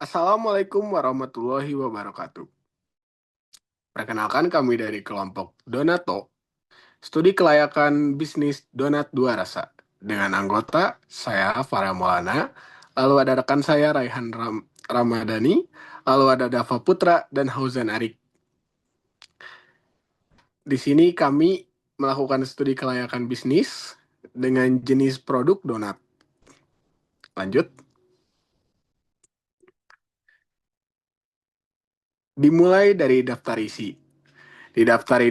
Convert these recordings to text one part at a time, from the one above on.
Assalamualaikum warahmatullahi wabarakatuh. Perkenalkan kami dari kelompok Donato, studi kelayakan bisnis Donat Dua Rasa. Dengan anggota, saya Farah Maulana, lalu ada rekan saya Raihan Ramadhani, lalu ada Dava Putra dan Hauzan Arik. Di sini kami melakukan studi kelayakan bisnis dengan jenis produk donat. Lanjut, dimulai dari daftar isi. Di daftar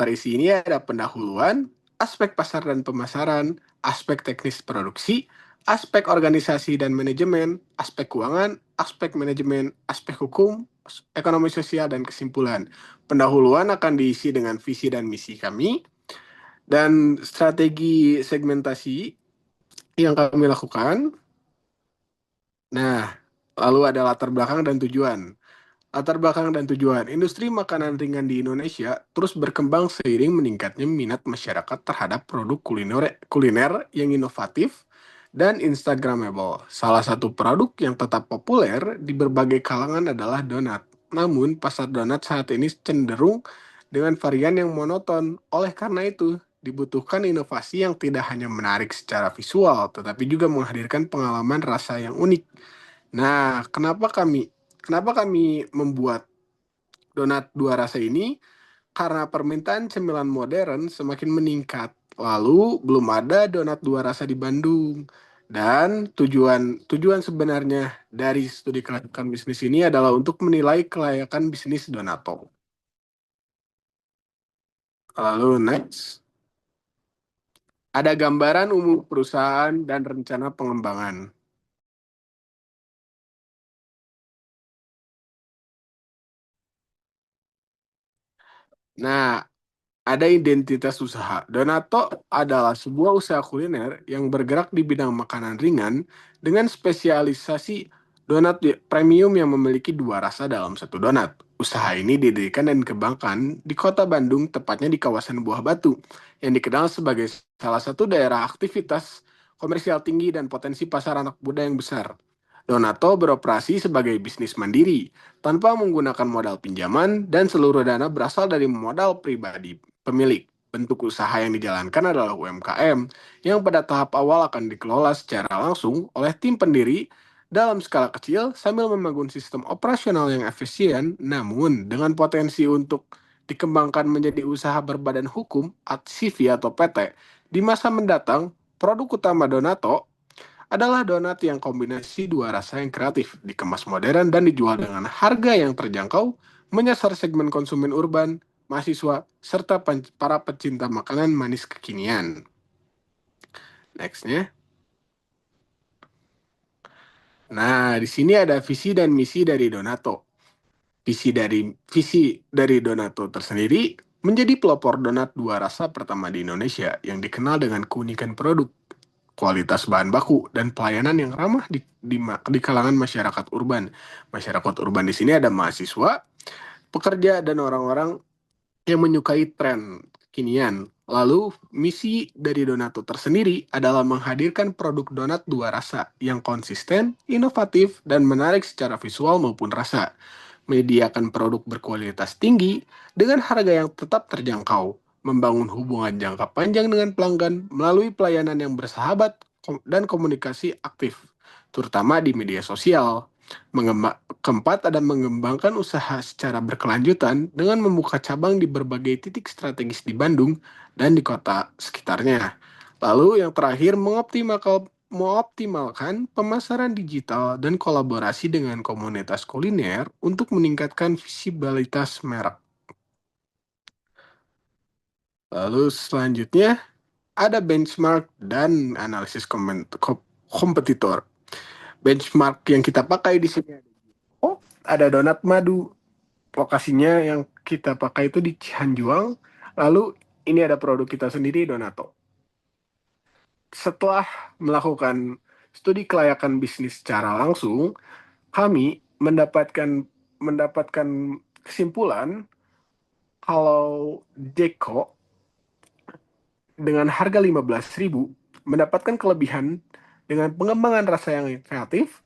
isi ini ada pendahuluan, aspek pasar dan pemasaran, aspek teknis produksi, aspek organisasi dan manajemen, aspek keuangan, aspek manajemen, aspek hukum, ekonomi sosial dan kesimpulan. Pendahuluan akan diisi dengan visi dan misi kami dan strategi segmentasi yang kami lakukan. Nah, lalu ada latar belakang dan tujuan. Latar belakang dan tujuan, industri makanan ringan di Indonesia terus berkembang seiring meningkatnya minat masyarakat terhadap produk kuliner yang inovatif dan Instagramable. Salah satu produk yang tetap populer di berbagai kalangan adalah donat. Namun, pasar donat saat ini cenderung dengan varian yang monoton. Oleh karena itu, dibutuhkan inovasi yang tidak hanya menarik secara visual, tetapi juga menghadirkan pengalaman rasa yang unik. Nah, kenapa kami membuat donat dua rasa ini? Karena permintaan cemilan modern semakin meningkat. Lalu belum ada donat dua rasa di Bandung. Dan tujuan tujuan sebenarnya dari studi kelayakan bisnis ini adalah untuk menilai kelayakan bisnis Donato. Lalu next, ada gambaran umum perusahaan dan rencana pengembangan. Nah, ada identitas usaha. Donato adalah sebuah usaha kuliner yang bergerak di bidang makanan ringan dengan spesialisasi donat premium yang memiliki dua rasa dalam satu donat. Usaha ini didirikan dan dikembangkan di kota Bandung, tepatnya di kawasan Buah Batu, yang dikenal sebagai salah satu daerah aktivitas komersial tinggi dan potensi pasar anak muda yang besar. Donato beroperasi sebagai bisnis mandiri, tanpa menggunakan modal pinjaman dan seluruh dana berasal dari modal pribadi pemilik. Bentuk usaha yang dijalankan adalah UMKM yang pada tahap awal akan dikelola secara langsung oleh tim pendiri dalam skala kecil sambil membangun sistem operasional yang efisien, namun dengan potensi untuk dikembangkan menjadi usaha berbadan hukum (CV atau PT). Di masa mendatang, produk utama Donato adalah donat yang kombinasi dua rasa yang kreatif, dikemas modern dan dijual dengan harga yang terjangkau, menyasar segmen konsumen urban, mahasiswa, serta para pecinta makanan manis kekinian. Nextnya. Nah, di sini ada visi dan misi dari Donato. Visi dari Donato tersendiri menjadi pelopor donat dua rasa pertama di Indonesia yang dikenal dengan keunikan produk, kualitas bahan baku, dan pelayanan yang ramah di kalangan masyarakat urban. Masyarakat urban di sini ada mahasiswa, pekerja, dan orang-orang yang menyukai tren kekinian. Lalu, misi dari Donato tersendiri adalah menghadirkan produk donat dua rasa yang konsisten, inovatif, dan menarik secara visual maupun rasa. Menyediakan produk berkualitas tinggi dengan harga yang tetap terjangkau, membangun hubungan jangka panjang dengan pelanggan melalui pelayanan yang bersahabat dan komunikasi aktif, terutama di media sosial. Keempat, ada mengembangkan usaha secara berkelanjutan dengan membuka cabang di berbagai titik strategis di Bandung dan di kota sekitarnya. Lalu yang terakhir, mengoptimalkan pemasaran digital dan kolaborasi dengan komunitas kuliner untuk meningkatkan visibilitas merek. Lalu selanjutnya, ada benchmark dan analisis kompetitor. Benchmark yang kita pakai di sini ada donat madu. Lokasinya yang kita pakai itu di Cihanjuang. Lalu ini ada produk kita sendiri, Donato. Setelah melakukan studi kelayakan bisnis secara langsung, kami mendapatkan kesimpulan kalau Jeko dengan harga 15.000 mendapatkan kelebihan dengan pengembangan rasa yang kreatif,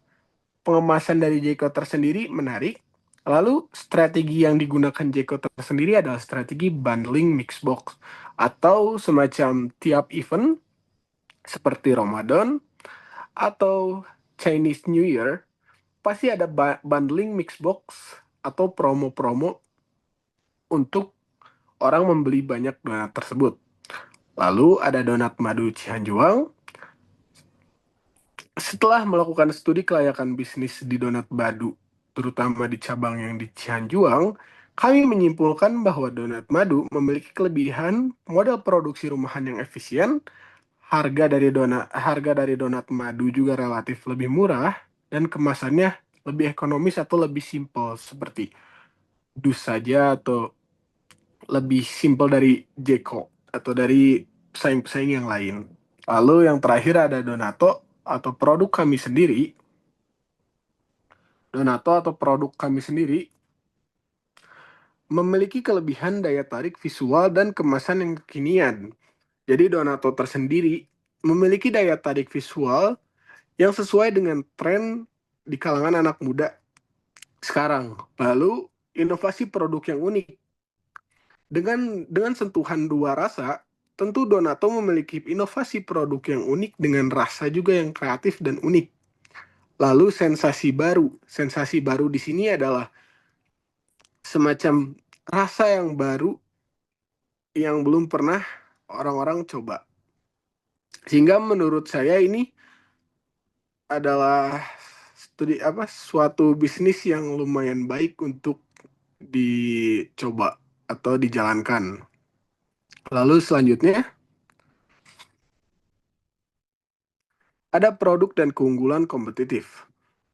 pengemasan dari Jeko tersendiri menarik. Lalu strategi yang digunakan Jeko tersendiri adalah strategi bundling mix box atau semacam tiap event seperti Ramadan atau Chinese New Year pasti ada bundling mix box atau promo-promo untuk orang membeli banyak donat tersebut. Lalu ada donat madu Cihanjuang. Setelah melakukan studi kelayakan bisnis di donat madu, terutama di cabang yang di Cianjuang, kami menyimpulkan bahwa donat madu memiliki kelebihan modal produksi rumahan yang efisien, harga dari donat madu juga relatif lebih murah, dan kemasannya lebih ekonomis atau lebih simpel seperti dus saja atau lebih simpel dari Jeko atau dari pesaing-pesaing yang lain. Lalu yang terakhir ada Donato atau produk kami sendiri. Donato atau produk kami sendiri memiliki kelebihan daya tarik visual dan kemasan yang kekinian. Jadi Donato tersendiri memiliki daya tarik visual yang sesuai dengan tren di kalangan anak muda sekarang. Lalu inovasi produk yang unik. Dengan sentuhan dua rasa, tentu Donato memiliki inovasi produk yang unik dengan rasa juga yang kreatif dan unik. Lalu sensasi baru. Sensasi baru di sini adalah semacam rasa yang baru yang belum pernah orang-orang coba. Sehingga menurut saya ini adalah suatu bisnis yang lumayan baik untuk dicoba atau dijalankan. Lalu selanjutnya ada produk dan keunggulan kompetitif.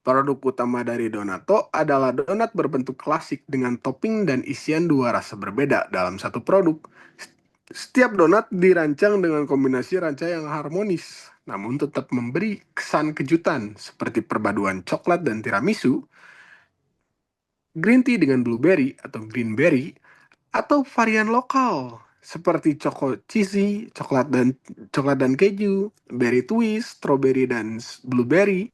Produk utama dari Donato adalah donat berbentuk klasik dengan topping dan isian dua rasa berbeda dalam satu produk. Setiap donat dirancang dengan kombinasi ranca yang harmonis, namun tetap memberi kesan kejutan seperti perpaduan coklat dan tiramisu, green tea dengan blueberry atau greenberry, atau varian lokal seperti choco cheesy, coklat dan keju, berry twist, strawberry dan blueberry.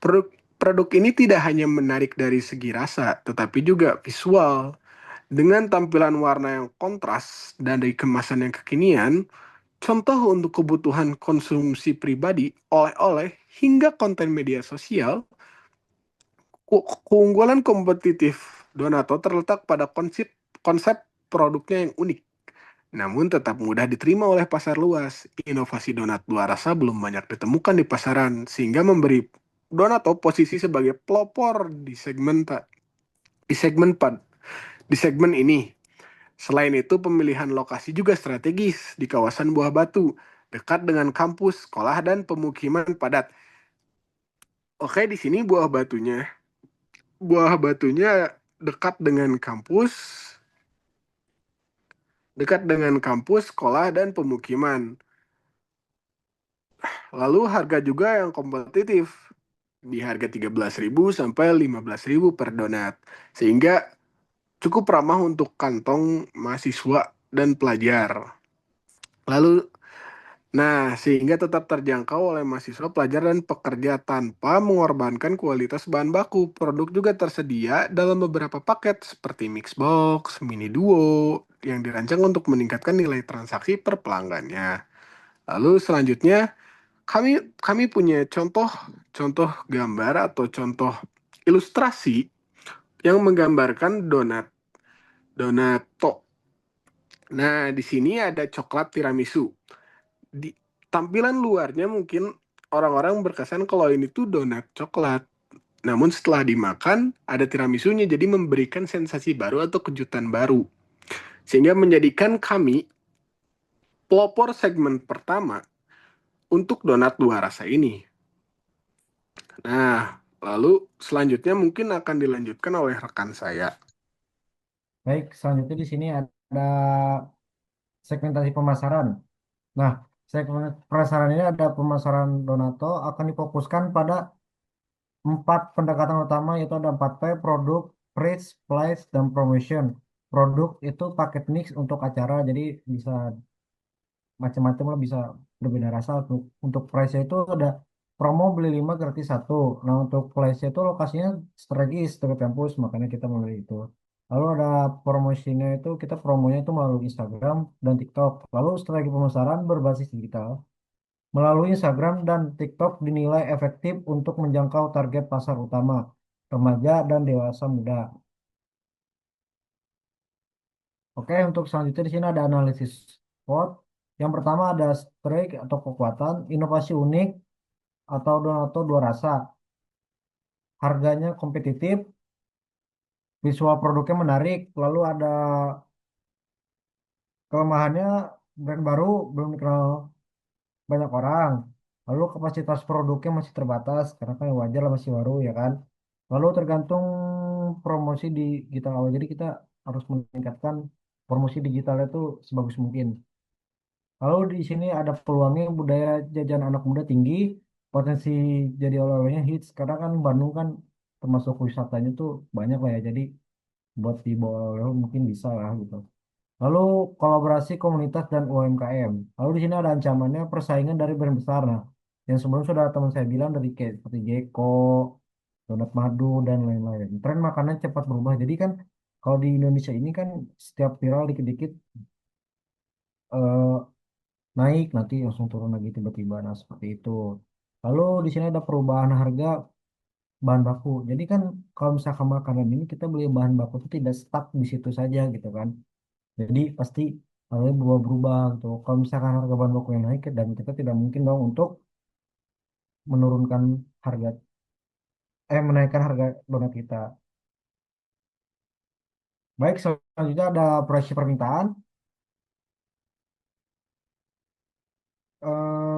Produk produk ini tidak hanya menarik dari segi rasa, tetapi juga visual. Dengan tampilan warna yang kontras dan dari kemasan yang kekinian, contoh untuk kebutuhan konsumsi pribadi, oleh-oleh, hingga konten media sosial, keunggulan kompetitif Donato terletak pada konsep produknya yang unik, namun tetap mudah diterima oleh pasar luas. Inovasi donat dua rasa belum banyak ditemukan di pasaran, sehingga memberi Donato posisi sebagai pelopor di segmen di segmen ini. Selain itu, pemilihan lokasi juga strategis di kawasan Buah Batu, dekat dengan kampus, sekolah, dan pemukiman padat. Oke, di sini buah batunya dekat dengan kampus, sekolah, dan pemukiman. Lalu harga juga yang kompetitif, di harga 13.000 sampai 15.000 per donat, sehingga cukup ramah untuk kantong mahasiswa dan pelajar. Lalu, sehingga tetap terjangkau oleh mahasiswa, pelajar, dan pekerja tanpa mengorbankan kualitas bahan baku. Produk juga tersedia dalam beberapa paket seperti Mixbox, Mini Duo, yang dirancang untuk meningkatkan nilai transaksi per pelanggannya. Lalu selanjutnya, kami kami punya contoh gambar atau contoh ilustrasi yang menggambarkan donato. Nah, di sini ada coklat tiramisu. Di tampilan luarnya mungkin orang-orang berkesan kalau ini tuh donat coklat. Namun setelah dimakan, ada tiramisunya, jadi memberikan sensasi baru atau kejutan baru. Sehingga menjadikan kami pelopor segmen pertama untuk donat dua rasa ini. Nah, lalu selanjutnya mungkin akan dilanjutkan oleh rekan saya. Baik, selanjutnya di sini ada segmentasi pemasaran. Nah, segmen pemasaran ini ada pemasaran Donato akan difokuskan pada empat pendekatan utama, yaitu ada 4P: produk, price, place, dan promotion. Produk itu paket mix untuk acara, jadi bisa macam-macam lah, bisa berbeda rasa. Untuk price itu ada promo beli 5 gratis satu. Nah, untuk flash itu lokasinya strategis dekat kampus, makanya kita memilih itu. Lalu ada promosinya itu, kita promonya itu melalui Instagram dan TikTok. Lalu strategi pemasaran berbasis digital. Melalui Instagram dan TikTok dinilai efektif untuk menjangkau target pasar utama, remaja dan dewasa muda. Oke, untuk selanjutnya di sini ada analisis SWOT. Yang pertama ada strength atau kekuatan, inovasi unik atau Donato dua rasa, harganya kompetitif, visual produknya menarik, lalu ada kelemahannya brand baru belum dikenal banyak orang, lalu kapasitas produknya masih terbatas karena kan wajar lah masih baru ya kan. Lalu tergantung promosi di digital awal, jadi kita harus meningkatkan promosi digitalnya itu sebagus mungkin. Lalu di sini ada peluangnya budaya jajan anak muda tinggi, potensi jadi oleh-olehnya hits karena kan Bandung kan termasuk wisatanya tuh banyak lah ya. Jadi buat dibawa oleh mungkin bisa lah gitu. Lalu kolaborasi komunitas dan UMKM. Lalu di sini ada ancamannya persaingan dari brand besar. Nah, yang sebelum sudah teman saya bilang dari kayak seperti Jeko, Donat Madu dan lain-lain. Tren makanan cepat berubah. Jadi kan kalau di Indonesia ini kan setiap viral dikit-dikit eh, naik nanti langsung turun lagi tiba-tiba. Nah, seperti itu. Lalu di sini ada perubahan harga bahan baku. Jadi kan kalau misalkan makanan ini kita beli bahan baku itu tidak stuck di situ saja gitu kan. Jadi pasti harganya berubah-berubah gitu. Kalau misalkan harga bahan baku yang naik dan kita tidak mungkin dong untuk menurunkan harga menaikkan harga donat kita. Baik, selanjutnya ada proyeksi permintaan. Eh,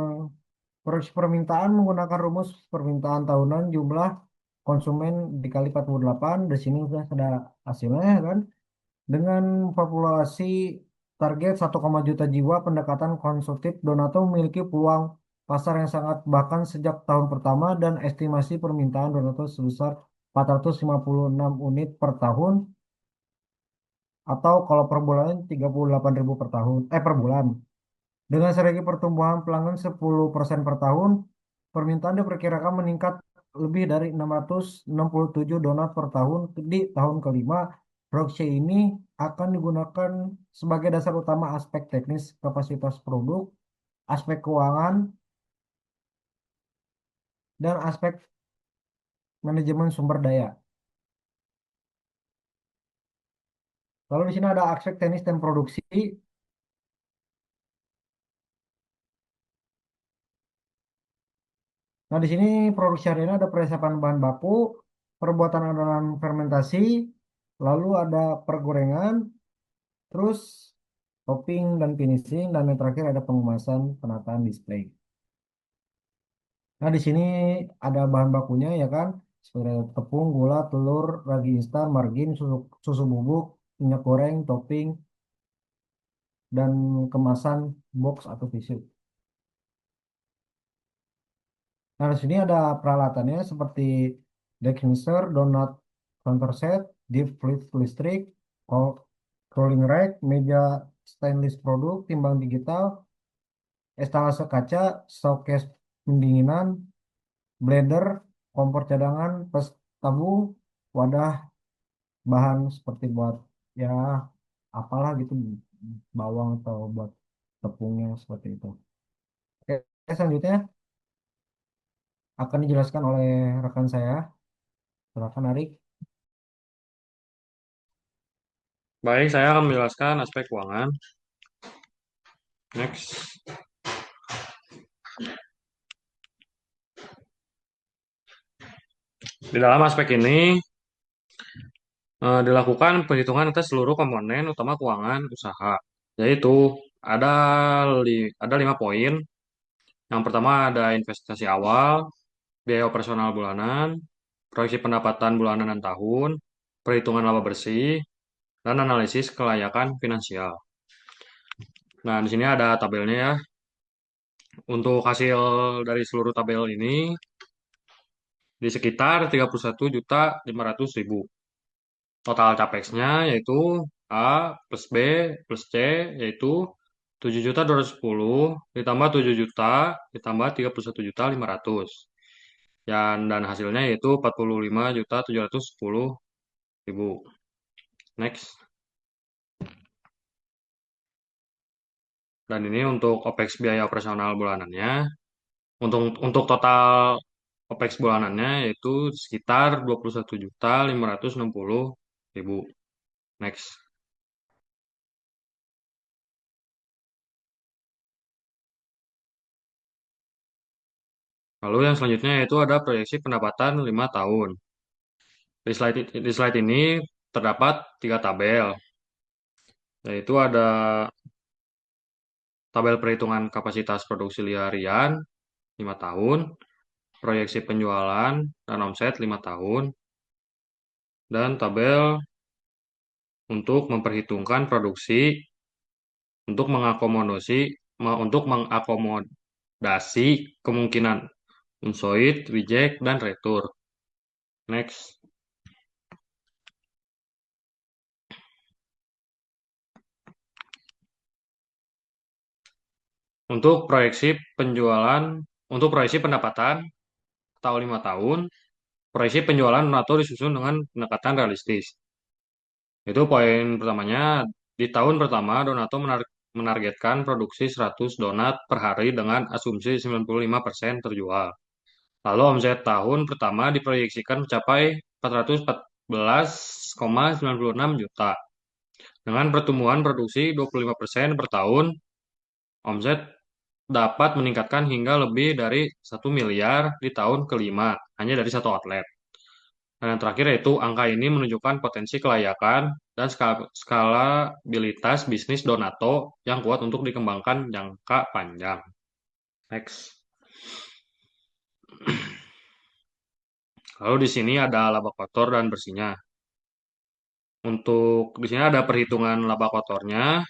Proyeksi permintaan menggunakan rumus permintaan tahunan jumlah konsumen dikali 48. Di sini sudah ada hasilnya kan. Dengan populasi target 1, juta jiwa, pendekatan konsumtif Donato memiliki peluang pasar yang sangat bahkan sejak tahun pertama dan estimasi permintaan Donato sebesar 456 unit per tahun atau kalau per bulan 38.000 per tahun per bulan. Dengan strategi pertumbuhan pelanggan 10% per tahun, permintaan diperkirakan meningkat lebih dari 667 donat per tahun di tahun kelima. Proyeksi ini akan digunakan sebagai dasar utama aspek teknis kapasitas produk, aspek keuangan, dan aspek manajemen sumber daya. Lalu di sini ada aspek teknis dan produksi. Nah, di sini produksi harian ada persiapan bahan baku, perbuatan adonan fermentasi, lalu ada pergorengan, terus topping dan finishing, dan yang terakhir ada pengemasan penataan display. Nah, di sini ada bahan bakunya ya kan, seperti ada tepung, gula, telur, ragi instan, margarin, susu bubuk, minyak goreng, topping, dan kemasan box atau tisu. Nah, di sini ada peralatannya seperti deck mixer, donut counter set, deep flip listrik, rolling rack, meja stainless produk, timbang digital, etalase kaca, showcase pendinginan, blender, kompor cadangan, plus tabung, wadah bahan seperti buat ya apalah gitu bawang atau buat tepungnya seperti itu. Oke, selanjutnya akan dijelaskan oleh rekan saya. Silakan Arik. Baik, saya akan menjelaskan aspek keuangan. Next. Di dalam aspek ini dilakukan perhitungan atas seluruh komponen utama keuangan usaha, yaitu ada ada 5 poin. Yang pertama ada investasi awal, biaya operasional bulanan, proyeksi pendapatan bulanan dan tahun, perhitungan laba bersih, dan analisis kelayakan finansial. Nah, di sini ada tabelnya ya. Untuk hasil dari seluruh tabel ini di sekitar 31.500.000. Total capexnya yaitu A plus B plus C yaitu 7.210 ditambah 7 juta ditambah 31.500. dan hasilnya yaitu 45.710.000. Next. Dan ini untuk OPEX biaya operasional bulanannya. Untuk total OPEX bulanannya yaitu sekitar 21.560.000. Next. Lalu yang selanjutnya yaitu ada proyeksi pendapatan 5 tahun. Di slide ini terdapat 3 tabel, yaitu ada tabel perhitungan kapasitas produksi harian 5 tahun, proyeksi penjualan dan omset 5 tahun, dan tabel untuk memperhitungkan produksi untuk mengakomodasi kemungkinan unsoid, reject, dan retur. Next. Untuk proyeksi pendapatan tahun 5 tahun, proyeksi penjualan atau disusun dengan pendekatan realistis. Itu poin pertamanya, di tahun pertama Donato menargetkan produksi 100 donat per hari dengan asumsi 95% terjual. Lalu omset tahun pertama diproyeksikan mencapai 414,96 juta. Dengan pertumbuhan produksi 25% per tahun, omset dapat meningkatkan hingga lebih dari 1 miliar di tahun kelima, hanya dari satu outlet. Dan yang terakhir yaitu angka ini menunjukkan potensi kelayakan dan skalabilitas bisnis Donato yang kuat untuk dikembangkan jangka panjang. Next. Lalu di sini ada laba kotor dan bersihnya. Untuk di sini ada perhitungan laba kotornya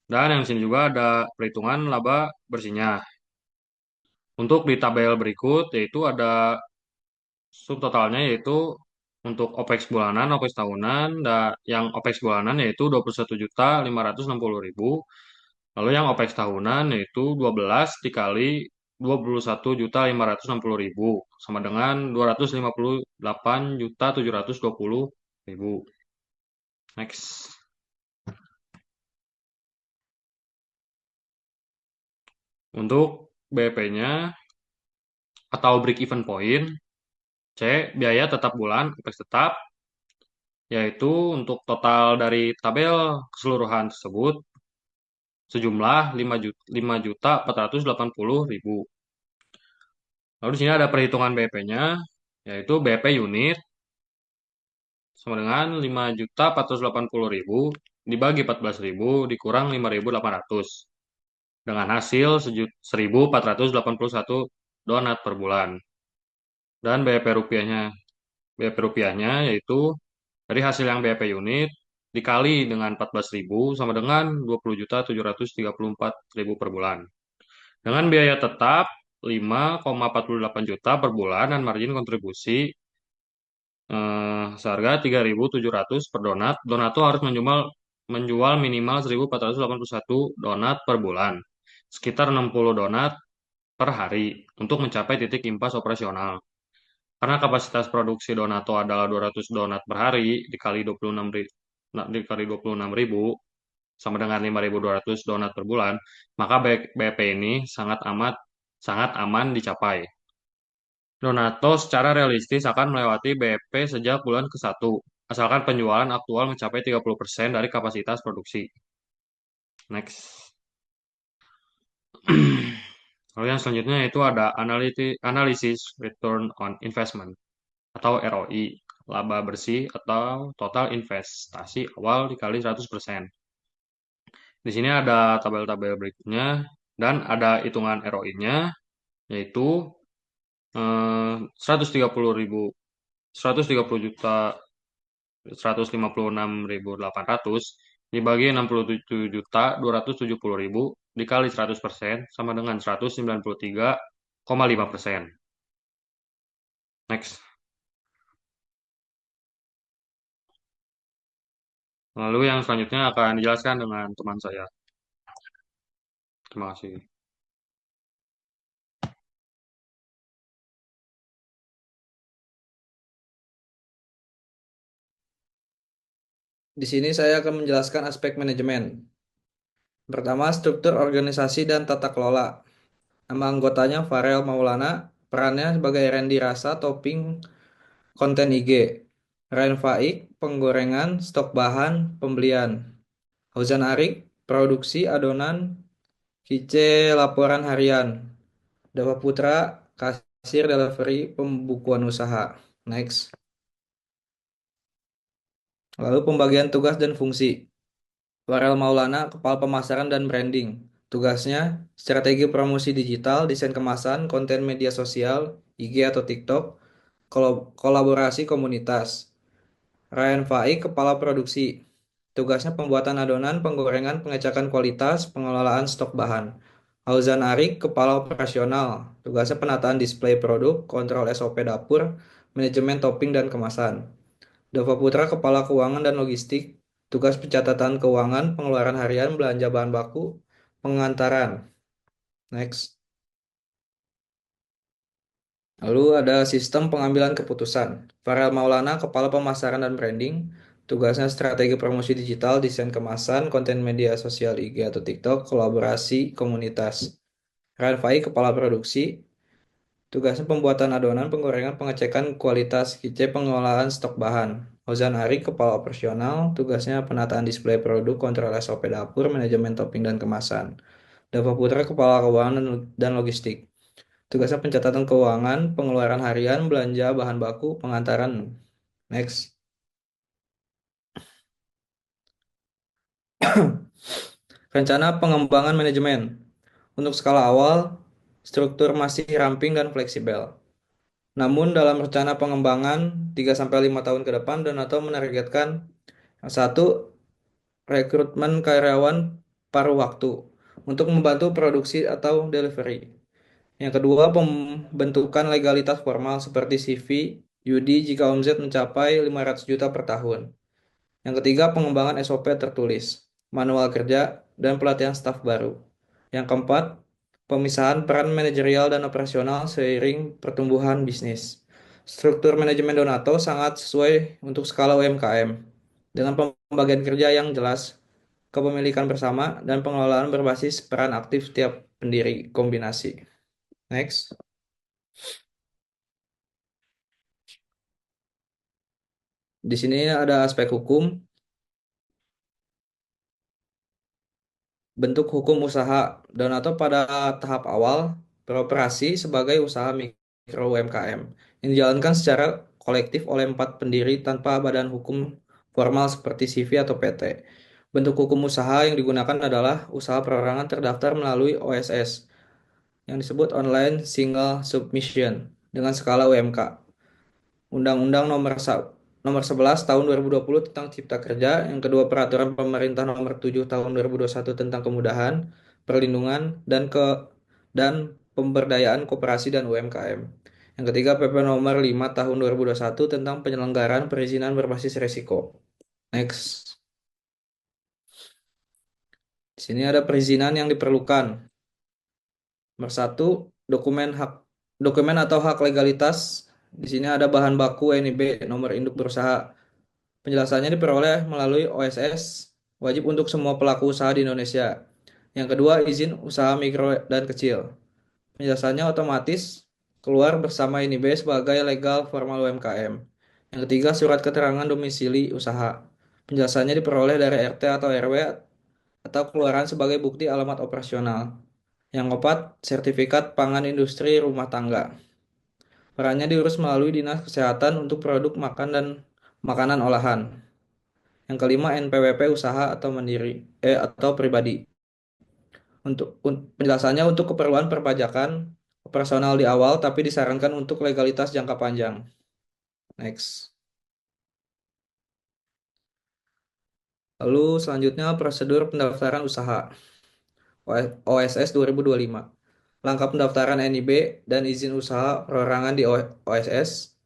dan yang di sini juga ada perhitungan laba bersihnya. Untuk di tabel berikut yaitu ada subtotalnya yaitu untuk OPEX bulanan, OPEX tahunan, yang OPEX bulanan yaitu 21.560.000. Lalu yang OPEX tahunan yaitu 12 dikali 21.560.000 sama dengan 258.720.000. Next. Untuk BP-nya atau break even point, C. Biaya tetap bulan, OPEX tetap, yaitu untuk total dari tabel keseluruhan tersebut sejumlah 5.480.000. Lalu di sini ada perhitungan BP-nya, yaitu BP unit sama dengan 5.480.000 dibagi 14.000 dikurang 5.800 dengan hasil 1.481 donat per bulan. Dan BP rupiahnya yaitu dari hasil yang BP unit dikali dengan 14.000 sama dengan 20.734.000 per bulan. Dengan biaya tetap 5,48 juta per bulan dan margin kontribusi seharga 3.700 per donat, Donato harus menjual minimal 1.481 donat per bulan, sekitar 60 donat per hari untuk mencapai titik impas operasional. Karena kapasitas produksi Donato adalah 200 donat per hari dikali 26.000 sama dengan 5.200 donat per bulan, maka BP ini sangat aman dicapai. Donato secara realistis akan melewati BP sejak bulan ke-1, asalkan penjualan aktual mencapai 30% dari kapasitas produksi. Next. Lalu yang selanjutnya itu ada analisis return on investment atau ROI, laba bersih atau total investasi awal dikali 100%. Di sini ada tabel-tabel berikutnya dan ada hitungan ROI-nya yaitu 130 juta 156.800 dibagi 67.270.000 dikali 100% sama dengan 193,5%. Next. Lalu yang selanjutnya akan dijelaskan dengan teman saya. Terima kasih. Di sini saya akan menjelaskan aspek manajemen. Pertama, struktur organisasi dan tata kelola. Nama anggotanya Farel Maulana, perannya sebagai R&D rasa, topping, konten IG. Ryan Faik, penggorengan, stok bahan, pembelian. Fauzan Arik, produksi adonan, Kice, laporan harian. Dava Putra, kasir delivery, pembukuan usaha. Next. Lalu pembagian tugas dan fungsi. Farel Maulana, Kepala Pemasaran dan Branding. Tugasnya, strategi promosi digital, desain kemasan, konten media sosial, IG atau TikTok, kolaborasi komunitas. Ryan Faik, Kepala Produksi. Tugasnya pembuatan adonan, penggorengan, pengecekan kualitas, pengelolaan stok bahan. Auzan Arik, Kepala Operasional. Tugasnya penataan display produk, kontrol SOP dapur, manajemen topping dan kemasan. Dava Putra, Kepala Keuangan dan Logistik. Tugas pencatatan keuangan, pengeluaran harian, belanja bahan baku, pengantaran. Next. Lalu ada sistem pengambilan keputusan. Farel Maulana, Kepala Pemasaran dan Branding. Tugasnya strategi promosi digital, desain kemasan, konten media sosial IG atau TikTok, kolaborasi komunitas. Ryan Fai, Kepala Produksi. Tugasnya pembuatan adonan, penggorengan, pengecekan kualitas, kice, pengelolaan stok bahan. Ozan Ari, Kepala Operasional. Tugasnya penataan display produk, kontrol SOP dapur, manajemen topping dan kemasan. Dava Putra, Kepala Keuangan dan Logistik. Tugasnya pencatatan keuangan, pengeluaran harian, belanja bahan baku, pengantaran. Next. Rencana pengembangan manajemen. Untuk skala awal, struktur masih ramping dan fleksibel. Namun dalam rencana pengembangan 3-5 tahun ke depan, Donato menargetkan satu, rekrutmen karyawan paruh waktu untuk membantu produksi atau delivery. Yang kedua, pembentukan legalitas formal seperti CV, Yudi jika omset mencapai 500 juta per tahun. Yang ketiga, pengembangan SOP tertulis, manual kerja, dan pelatihan staf baru. Yang keempat, pemisahan peran manajerial dan operasional seiring pertumbuhan bisnis. Struktur manajemen Donato sangat sesuai untuk skala UMKM, dengan pembagian kerja yang jelas, kepemilikan bersama, dan pengelolaan berbasis peran aktif setiap pendiri kombinasi. Next. Di sini ada aspek hukum, bentuk hukum usaha. Donato pada tahap awal beroperasi sebagai usaha mikro UMKM yang dijalankan secara kolektif oleh 4 pendiri tanpa badan hukum formal seperti CV atau PT. Bentuk hukum usaha yang digunakan adalah usaha perorangan terdaftar melalui OSS yang disebut Online Single Submission dengan skala UMK. Undang-Undang nomor 11 tahun 2020 tentang Cipta Kerja, yang kedua Peraturan Pemerintah nomor 7 tahun 2021 tentang kemudahan, perlindungan dan pemberdayaan koperasi dan UMKM. Yang ketiga PP nomor 5 tahun 2021 tentang penyelenggaraan perizinan berbasis risiko. Next. Di sini ada perizinan yang diperlukan. Nomor 1, dokumen atau hak legalitas. Di sini ada bahan baku NIB, nomor induk berusaha. Penjelasannya diperoleh melalui OSS, wajib untuk semua pelaku usaha di Indonesia. Yang kedua, izin usaha mikro dan kecil. Penjelasannya otomatis keluar bersama INIB sebagai legal formal UMKM. Yang ketiga, surat keterangan domisili usaha. Penjelasannya diperoleh dari RT atau RW atau keluaran sebagai bukti alamat operasional. Yang keempat, sertifikat pangan industri rumah tangga. Perannya diurus melalui Dinas Kesehatan untuk produk makan dan makanan olahan. Yang kelima, NPWP usaha atau mandiri atau pribadi. Penjelasannya untuk keperluan perpajakan operasional di awal, tapi disarankan untuk legalitas jangka panjang. Next. Lalu selanjutnya prosedur pendaftaran usaha OSS 2025. Langkah pendaftaran NIB dan izin usaha perorangan di OSS.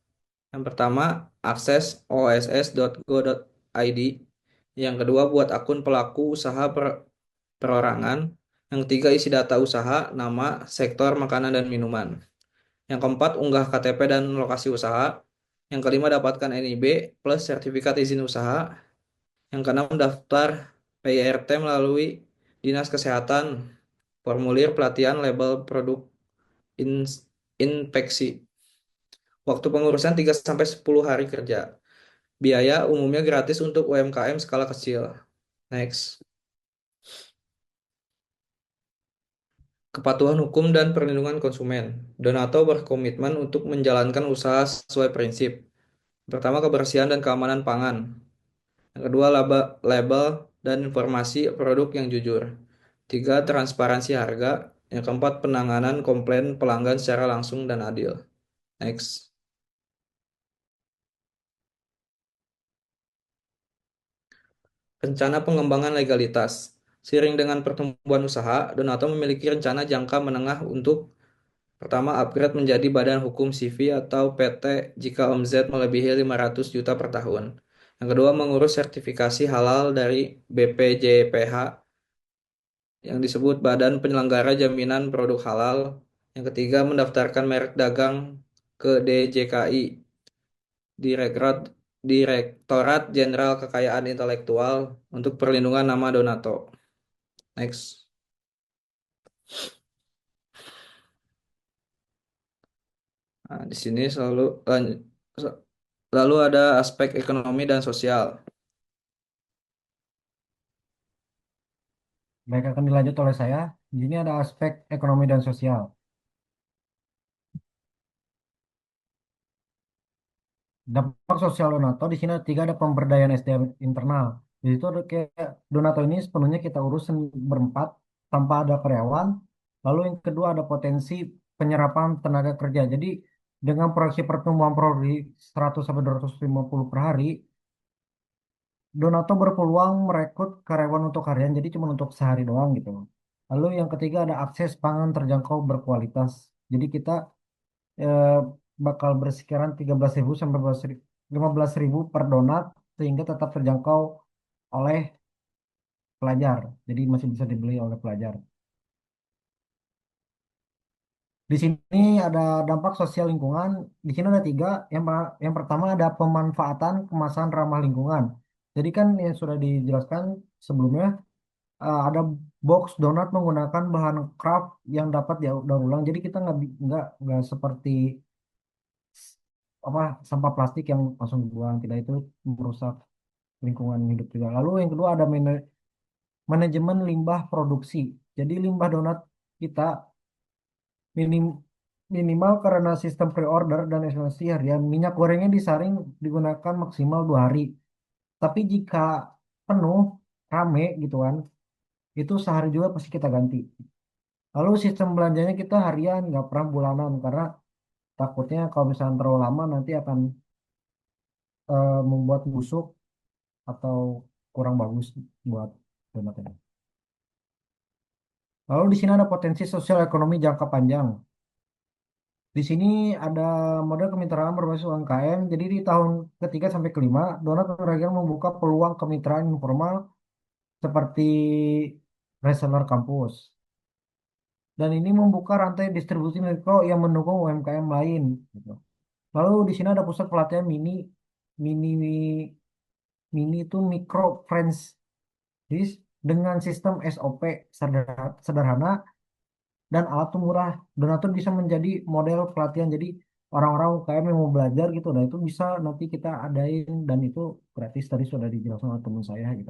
Yang pertama, akses oss.go.id. Yang kedua, buat akun pelaku usaha perorangan. Yang ketiga, isi data usaha, nama, sektor makanan dan minuman. Yang keempat, unggah KTP dan lokasi usaha. Yang kelima, dapatkan NIB plus sertifikat izin usaha. Yang keenam, daftar PIRT melalui Dinas Kesehatan, formulir pelatihan label produk infeksi. Waktu pengurusan 3 sampai 10 hari kerja. Biaya umumnya gratis untuk UMKM skala kecil. Next. Kepatuhan hukum dan perlindungan konsumen. Donato berkomitmen untuk menjalankan usaha sesuai prinsip. Pertama, kebersihan dan keamanan pangan. Yang kedua, label dan informasi produk yang jujur. Tiga, transparansi harga. Yang keempat, penanganan komplain pelanggan secara langsung dan adil. Next. Rencana pengembangan legalitas. Seiring dengan pertumbuhan usaha, Donato memiliki rencana jangka menengah untuk pertama, upgrade menjadi badan hukum CV atau PT jika omzet melebihi 500 juta per tahun. Yang kedua, mengurus sertifikasi halal dari BPJPH yang disebut Badan Penyelenggara Jaminan Produk Halal. Yang ketiga, mendaftarkan merek dagang ke DJKI, Direktorat Jenderal Kekayaan Intelektual untuk perlindungan nama Donato. Next. Nah, di sini lalu ada aspek ekonomi dan sosial. Baik, akan dilanjut oleh saya. Di sini ada aspek ekonomi dan sosial. Dampak sosial Donato di sini ada tiga, ada pemberdayaan SDM internal. Di situ ada kayak Donato ini sepenuhnya kita urus berempat tanpa ada karyawan. Lalu yang kedua ada potensi penyerapan tenaga kerja. Jadi dengan proyeksi pertumbuhan produksi 100 sampai 250 per hari, Donato berpeluang merekrut karyawan untuk harian. Jadi cuma untuk sehari doang gitu. Lalu yang ketiga ada akses pangan terjangkau berkualitas. Jadi kita eh, bakal bersekitaran 13.000 sampai 15.000 per donat sehingga tetap terjangkau oleh pelajar. Jadi masih bisa dibeli oleh pelajar. Di sini ada dampak sosial lingkungan. Di sini ada tiga. Yang pertama ada pemanfaatan kemasan ramah lingkungan. Jadi kan yang sudah dijelaskan sebelumnya, ada box donat menggunakan bahan craft yang dapat daur ulang. Jadi kita nggak seperti apa sampah plastik yang langsung dibuang. Tidak, itu merusak lingkungan hidup juga. Lalu yang kedua ada manajemen limbah produksi. Jadi limbah donat kita minim minimal karena sistem pre-order dan estimasi harian. Minyak gorengnya disaring digunakan maksimal 2 hari. Tapi jika penuh, rame gitu kan, itu sehari juga pasti kita ganti. Lalu sistem belanjanya kita harian, nggak pernah bulanan karena takutnya kalau misalnya terlalu lama nanti akan membuat busuk atau kurang bagus buat donatnya. Lalu di sini ada potensi sosial ekonomi jangka panjang. Di sini ada model kemitraan berbasis UMKM. Jadi di tahun ketiga sampai kelima, Donat Penggerak membuka peluang kemitraan informal seperti reseller kampus. Dan ini membuka rantai distribusi mikro yang mendukung UMKM lain, gitu. Lalu di sini ada pusat pelatihan mini, mini itu micro friends. Jadi dengan sistem SOP sederhana dan alat tuh murah. Donatur bisa menjadi model pelatihan. Jadi orang-orang UKM yang mau belajar gitu, nah itu bisa nanti kita adain dan itu gratis, tadi sudah dijelaskan oleh teman saya gitu.